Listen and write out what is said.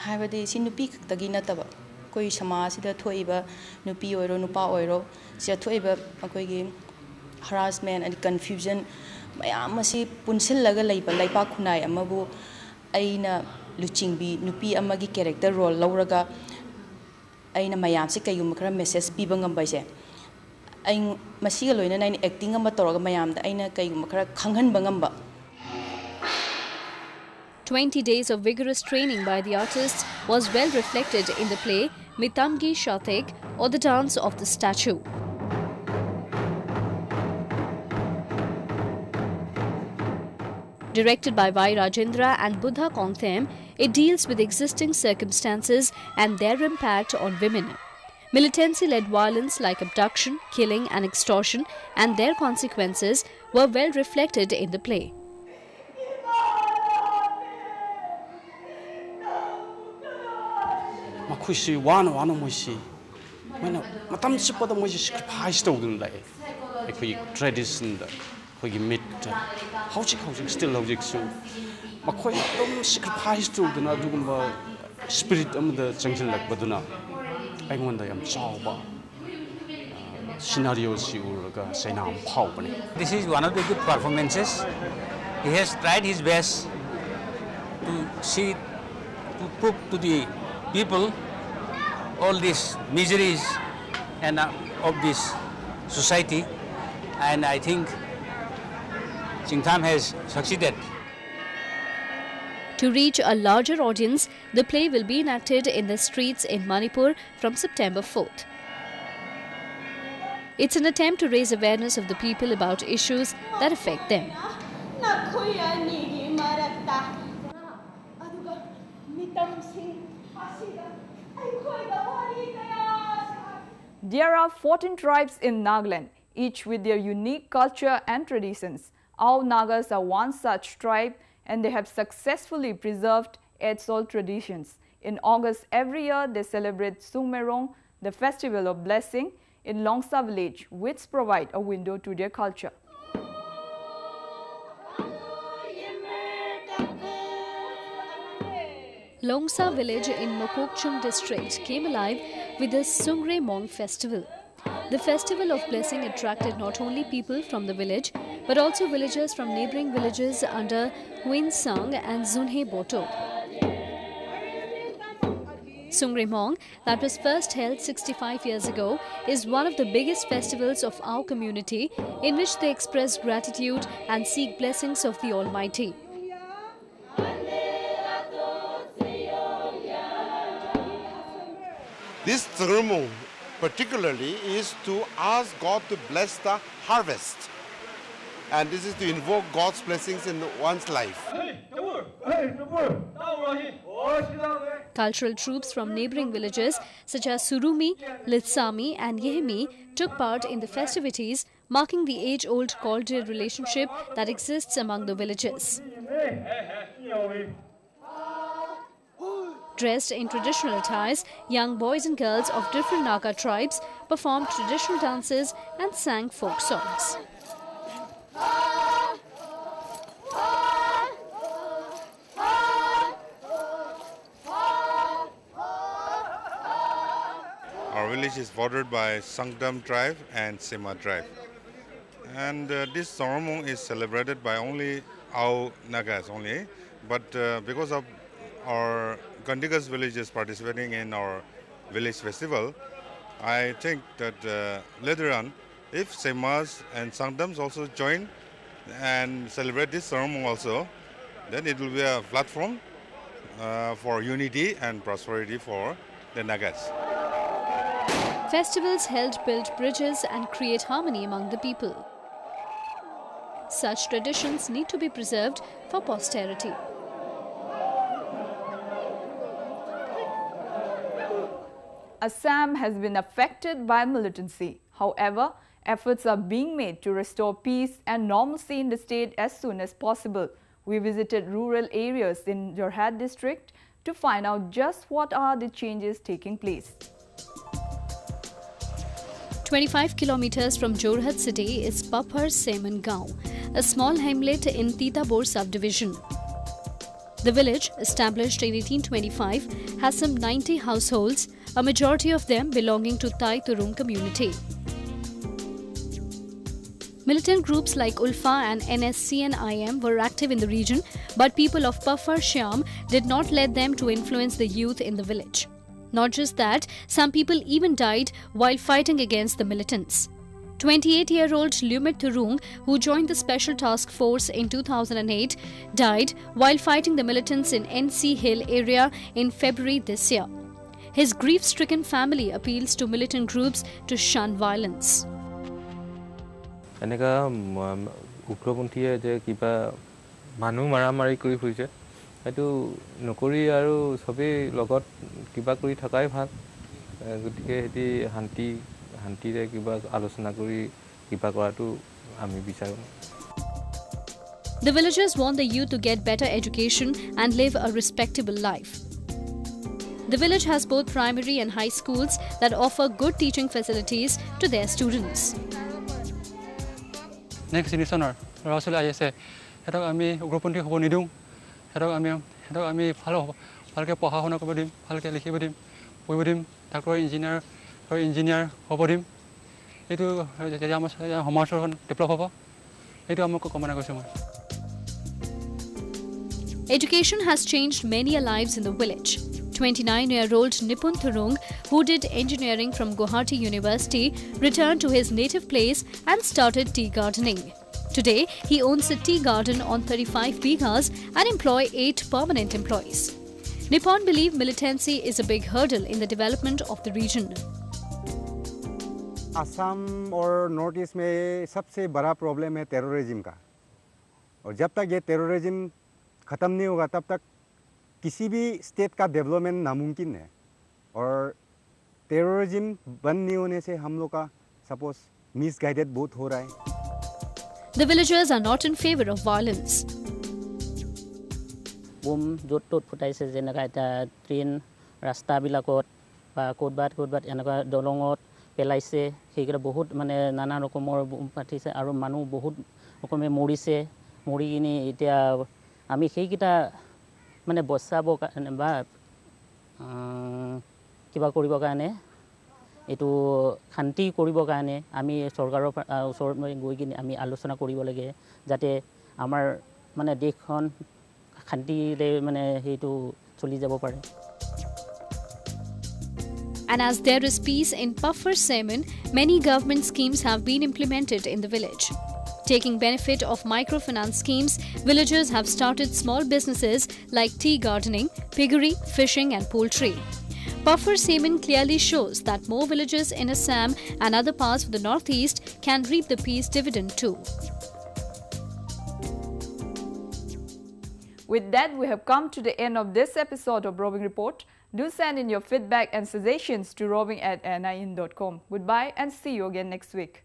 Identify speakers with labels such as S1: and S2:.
S1: हाइबदि सि नुपी खक्तगी नतबा कोई समाजसिदा थोइबा नुपी ओइरो नुपा ओइरो Siya थोइबा अखोइगी harassment and confusion mayam asi punsillaga leiba laipa khunai amabu aina luchingbi nupi amagi character role lauraga aina mayam se kayum khara message piba ngam baise ai masiga loina nai acting ama toraga mayam da aina kayum khara khanghan bangamba
S2: 20 days of vigorous training by the artists was well reflected in the play Mitamgi Shatek, or the Dance of the Statue. Directed by Y. Rajendra and Buddha Kongthem, it deals with existing circumstances and their impact on women. Militancy-led violence like abduction, killing and extortion and their consequences were well reflected in the play.
S3: Makushi one moisi. When matam sipada moisi sacrifice to them like. Ekoi tradition da. Ekoi meat. How still how so. Makoi sacrifice to them na dugumba spirit am the junction like baduna. I wonder am chawba. Scenarios you ga sainam phau bani.
S4: This is one of the good performances. He has tried his best to prove to the people all these miseries and of this society, and I think Jingtam has succeeded.
S2: To reach a larger audience, the play will be enacted in the streets in Manipur from September 4th. It's an attempt to raise awareness of the people about issues that affect them.
S5: There are 14 tribes in Nagaland, each with their unique culture and traditions. Ao Nagas are one such tribe, and they have successfully preserved its old traditions. In August every year, they celebrate Sungmerong, the festival of blessing, in Longsa village, which provide a window to their culture.
S2: Longsa village in Mokokchung district came alive with the Sungmerong festival. The festival of blessing attracted not only people from the village but also villagers from neighboring villages under Huin Sang and Zunhe Boto. Sungmerong, that was first held 65 years ago, is one of the biggest festivals of our community, in which they express gratitude and seek blessings of the Almighty.
S6: This ceremony particularly is to ask God to bless the harvest, and this is to invoke God's blessings in one's life.
S2: Cultural troops from neighboring villages such as Surumi, Litsami and Yehmi took part in the festivities, marking the age-old cordial relationship that exists among the villages. Dressed in traditional attires, young boys and girls of different Naga tribes performed traditional dances and sang folk songs.
S6: Our village is bordered by Sangdam tribe and Sema tribe. And this ceremony is celebrated by only Ao Nagas only. But because of our Gandigas villages participating in our village festival, I think that later on, if Semas and Sangdams also join and celebrate this ceremony also, then it will be a platform for unity and prosperity for the Nagas.
S2: Festivals held build bridges and create harmony among the people. Such traditions need to be preserved for posterity.
S5: Assam has been affected by militancy. However, efforts are being made to restore peace and normalcy in the state as soon as possible. We visited rural areas in Jorhat district to find out just what are the changes taking place.
S2: 25 kilometers from Jorhat city is Papar Seman Gaon, a small hamlet in Titabor subdivision. The village, established in 1825, has some 90 households, a majority of them belonging to Thai Turung community. Militant groups like Ulfa and NSCN-IM were active in the region, but people of Pafar Shyam did not let them to influence the youth in the village. Not just that, some people even died while fighting against the militants. 28-year-old Lumit Turung, who joined the Special Task Force in 2008, died while fighting the militants in NC Hill area in February this year. His grief-stricken family appeals to militant groups to shun violence.
S7: এনেকা উগ্ৰপন্থীয়ে যে কিবা মানুহ মাৰামাৰি কৰি ফুৰিছে সেইটো নকৰি আৰু সবেই লগত কিবা কৰি থকাই ভাল গতিকে হেতি শান্তিৰে কিবা আলোচনা কৰি কিবা কৰাটো আমি বিচাৰো
S2: The villagers want the youth to get better education and live a respectable life. The village has both primary and high schools that offer good teaching facilities to their students.
S8: Next generation ল'ৰা ছোৱালী আহি আছে সিহঁতক আমি উগ্ৰপন্থী হ'ব নিদিওঁ সিহঁতক আমি ভালকৈ পঢ়া শুনা কৰিব দিম ভালকৈ লিখিব দিম পঢ়িব দিম ডাক্তৰ ইঞ্জিনিয়াৰ হ'ব দিম এইটো যেতিয়া আমাৰ সমাজখন ডেভেলপ হ'ব এইটো আমাক কামনা কৰিছোঁ মই
S2: Education has changed many lives in the village. 29-year-old Nipun Thurung, who did engineering from Guwahati University, returned to his native place and started tea gardening. Today, he owns a tea garden on 35 bighas and employs 8 permanent employees. Nippon believe militancy is a big hurdle in the development of the region.
S9: Assam और north east में सबसे बड़ा problem है terrorism का और जब तक ये टेररिज्म ख़त्म नहीं होगा तब तक किसी भी स्टेट का डेवलपमेंट नामुमकिन है और टेररिज्म बंद नहीं होने से हम लोग का सपोज मिसगाइडेड बहुत हो रहा है
S2: The villagers are not in favor of violence.
S10: জোট ফুটাইছে যেনেকা এটা ট্ৰেইন ৰাস্তাবিলাকত বা ক'ৰবাত এনেকুৱা দলঙত পেলাইছে সেইকেইটা বহুত মানে নানা ৰকমৰ পাঠিছে আৰু মানুহ বহুত ৰকমে মৰিছে মৰি কিনি এতিয়া আমি সেইকেইটা মানে বচাব কাৰণে বা কিবা কৰিবৰ কাৰণে এইটো শান্তি কৰিবৰ কাৰণে আমি চৰকাৰৰ ওচৰত গৈ কিনি আমি আলোচনা কৰিব লাগে যাতে আমাৰ মানে দেশখন শান্তিৰে মানে সেইটো চলি যাব পাৰে
S2: And as there is peace in Pafar Semin, many government schemes have been implemented in the village. Taking benefit of microfinance schemes, villagers have started small businesses like tea gardening, piggery, fishing and poultry. Pafar Semin clearly shows that more villages in Assam and other parts of the northeast can reap the peace dividend too.
S5: With that, we have come to the end of this episode of Roving Report. Do send in your feedback and suggestions to roving@nin.com. Goodbye and see you again next week.